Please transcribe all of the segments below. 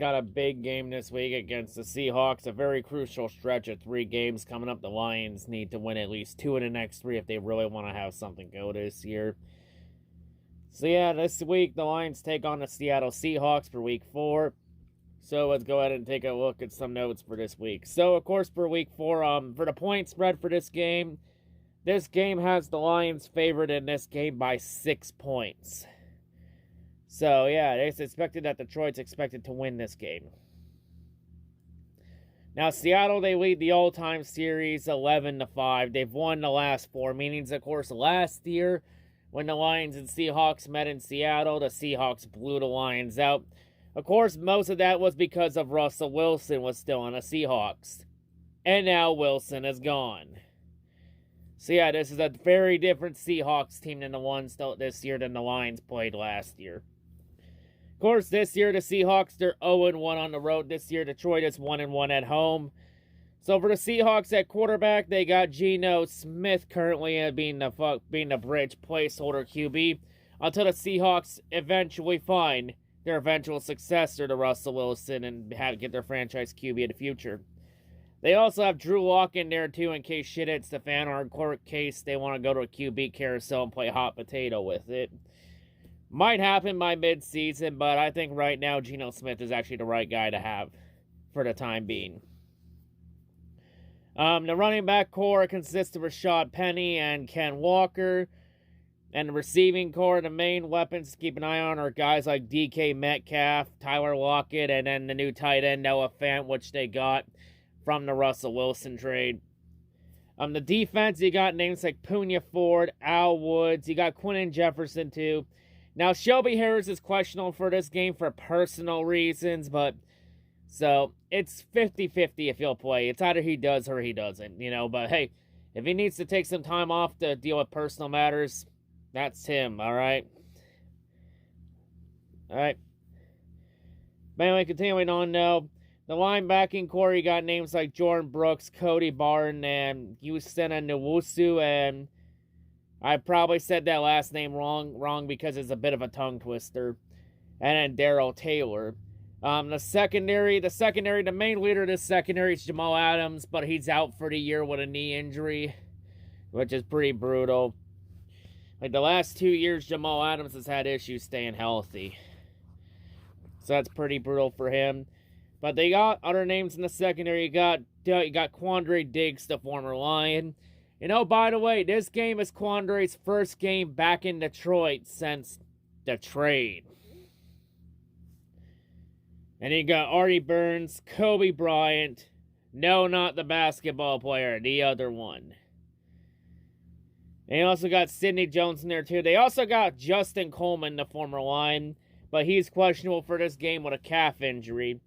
got a big game this week against the Seahawks. A very crucial stretch of 3 games coming up. The Lions need to win at least 2 of the next 3 if they really want to have something go this year. So yeah, this week the Lions take on the Seattle Seahawks for week 4. So let's go ahead and take a look at some notes for this week. So of course for week 4, for the point spread for this game has the Lions favored in this game by 6 points. So, yeah, it's expected that Detroit's expected to win this game. Now, Seattle, they lead the all-time series 11-5. They've won the last 4 meetings. Of course, last year, when the Lions and Seahawks met in Seattle, the Seahawks blew the Lions out. Of course, most of that was because of Russell Wilson was still on the Seahawks. And now Wilson is gone. So, yeah, this is a very different Seahawks team than the ones this year than the Lions played last year. Of course, this year, the Seahawks, they're 0-1 on the road. This year, Detroit is 1-1 at home. So, for the Seahawks at quarterback, they got Geno Smith currently being the bridge placeholder QB until the Seahawks eventually find their eventual successor to Russell Wilson and get their franchise QB in the future. They also have Drew Lock in there, too, in case shit hits the fan or in court case they want to go to a QB carousel and play hot potato with it. Might happen by mid-season, but I think right now Geno Smith is actually the right guy to have for the time being. The running back core consists of Rashad Penny and Ken Walker. And the receiving core, the main weapons to keep an eye on are guys like DK Metcalf, Tyler Lockett, and then the new tight end Noah Fant, which they got from the Russell Wilson trade. The defense, you got names like Punya Ford, Al Woods. You got Quinton Jefferson, too. Now, Shelby Harris is questionable for this game for personal reasons, but so it's 50-50 if he'll play. It's either he does or he doesn't, but hey, if he needs to take some time off to deal with personal matters, that's him, all right? All right. But anyway, continuing on now, the linebacking core, you got names like Jordan Brooks, Cody Barton, and Houston and Nwusu, and I probably said that last name wrong because it's a bit of a tongue twister. And then Darrell Taylor. The main leader of this secondary is Jamal Adams, but he's out for the year with a knee injury, which is pretty brutal. Like the last 2 years, Jamal Adams has had issues staying healthy. So that's pretty brutal for him. But they got other names in the secondary. You got Quandre Diggs, the former Lion. By the way, this game is Quandre's first game back in Detroit since the trade. And you got Artie Burns, Kobe Bryant. No, not the basketball player, the other one. And you also got Sidney Jones in there, too. They also got Justin Coleman, the former Lion, but he's questionable for this game with a calf injury.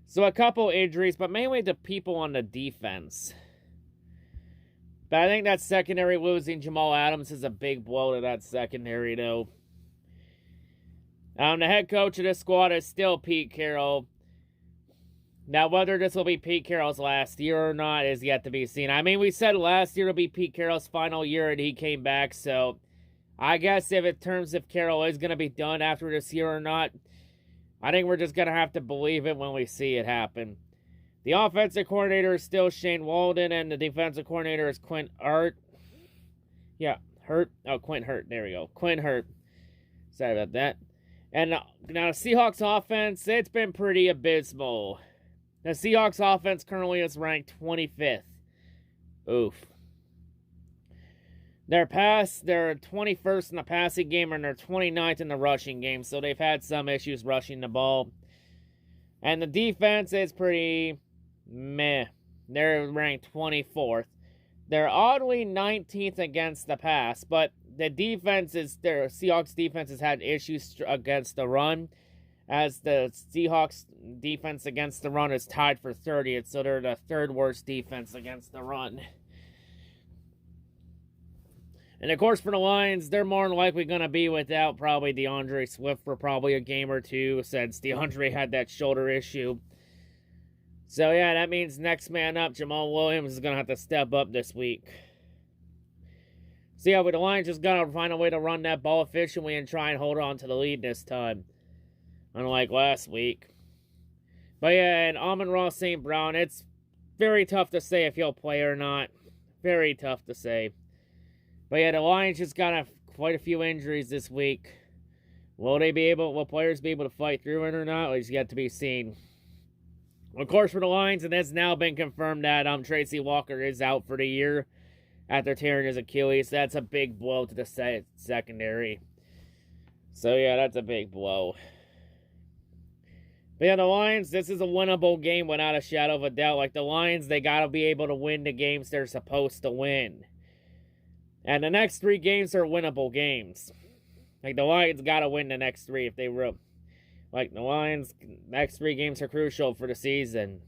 So a couple injuries, but mainly the people on the defense. But I think that secondary losing Jamal Adams is a big blow to that secondary, though. The head coach of this squad is still Pete Carroll. Now, whether this will be Pete Carroll's last year or not is yet to be seen. I mean, we said last year will be Pete Carroll's final year, and he came back. So, I guess if Carroll is going to be done after this year or not, I think we're just going to have to believe it when we see it happen. The offensive coordinator is still Shane Walden, and the defensive coordinator is Quint Hurt. Yeah, Hurt. Oh, Quint Hurt. There we go. Quint Hurt. Sorry about that. And now the Seahawks offense, it's been pretty abysmal. The Seahawks offense currently is ranked 25th. Oof. They're 21st in the passing game, and they're 29th in the rushing game, so they've had some issues rushing the ball. And the defense is pretty meh. They're ranked 24th. They're oddly 19th against the pass, but their Seahawks defense has had issues against the run, as the Seahawks defense against the run is tied for 30th, so they're the 3rd worst defense against the run. And of course, for the Lions, they're more than likely going to be without probably DeAndre Swift for probably a game or two, since DeAndre had that shoulder issue. So yeah, that means next man up, Jamal Williams, is going to have to step up this week. So yeah, but the Lions just got to find a way to run that ball efficiently and try and hold on to the lead this time. Unlike last week. But yeah, and Amon-Ra St. Brown, it's very tough to say if he'll play or not. Very tough to say. But yeah, the Lions just got quite a few injuries this week. Will players be able to fight through it or not? It's yet to be seen. Of course, for the Lions, and it's now been confirmed that Tracy Walker is out for the year after tearing his Achilles. That's a big blow to the secondary. So yeah, that's a big blow. But yeah, the Lions, this is a winnable game without a shadow of a doubt. Like, the Lions, they got to be able to win the games they're supposed to win. And the next 3 games are winnable games. Like, the Lions got to win the next 3 if they were. Like, the Lions, next 3 games are crucial for the season.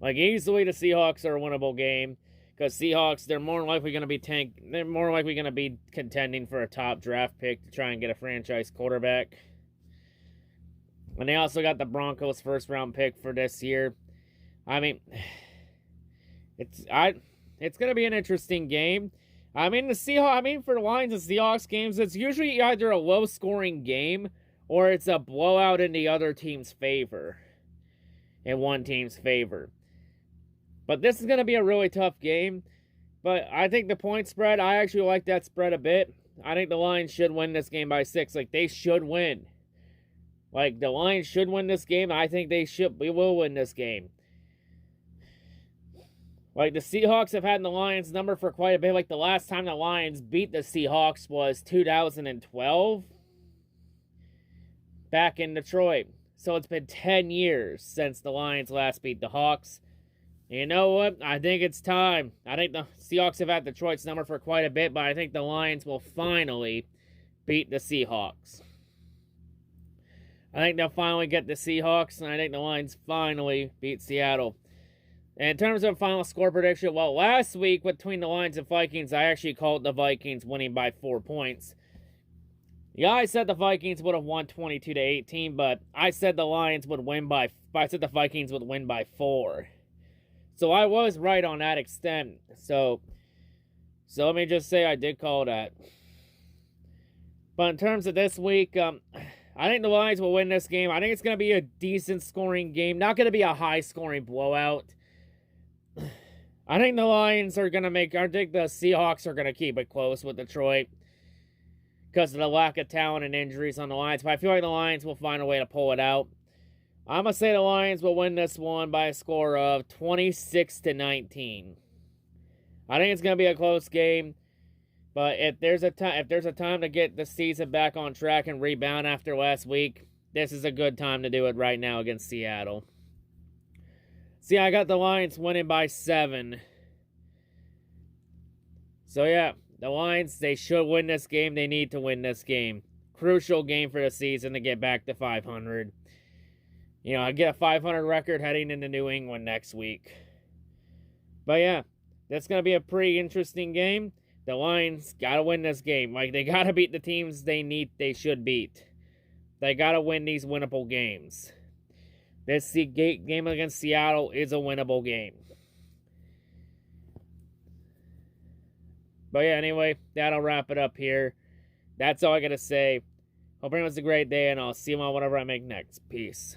Like, easily the Seahawks are a winnable game. Because Seahawks, they're more likely going to be contending for a top draft pick to try and get a franchise quarterback. And they also got the Broncos' first-round pick for this year. I mean, it's going to be an interesting game. I mean, for the Lions and Seahawks games, it's usually either a low-scoring game or it's a blowout in the other team's favor. In one team's favor. But this is going to be a really tough game. But I think the point spread, I actually like that spread a bit. I think the Lions should win this game by 6. Like, they should win. Like, the Lions should win this game. I think we will win this game. Like, the Seahawks have had the Lions number for quite a bit. Like, the last time the Lions beat the Seahawks was 2012. Back in Detroit. So it's been 10 years since the Lions last beat the Hawks. And you know what? I think it's time. I think the Seahawks have had Detroit's number for quite a bit, but I think the Lions will finally beat the Seahawks. I think they'll finally get the Seahawks, and I think the Lions finally beat Seattle. And in terms of final score prediction, well, last week between the Lions and Vikings, I actually called the Vikings winning by 4 points. Yeah, I said the Vikings would have won 22-18, but I said the Vikings would win by 4. So I was right on that extent. So let me just say I did call that. But in terms of this week, I think the Lions will win this game. I think it's going to be a decent scoring game. Not going to be a high scoring blowout. I think the Seahawks are going to keep it close with Detroit because of the lack of talent and injuries on the Lions. But I feel like the Lions will find a way to pull it out. I'm going to say the Lions will win this one by a score of 26-19. I think it's going to be a close game. But if there's a time to get the season back on track and rebound after last week, this is a good time to do it right now against Seattle. See, I got the Lions winning by 7. So yeah, the Lions, they should win this game. They need to win this game. Crucial game for the season to get back to 500. You know, I get a 500 record heading into New England next week. But yeah, that's going to be a pretty interesting game. The Lions got to win this game. Like, they got to beat the teams they should beat. They got to win these winnable games. This game against Seattle is a winnable game. But yeah, anyway, that'll wrap it up here. That's all I got to say. Hope everyone's a great day, and I'll see you all whenever I make next. Peace.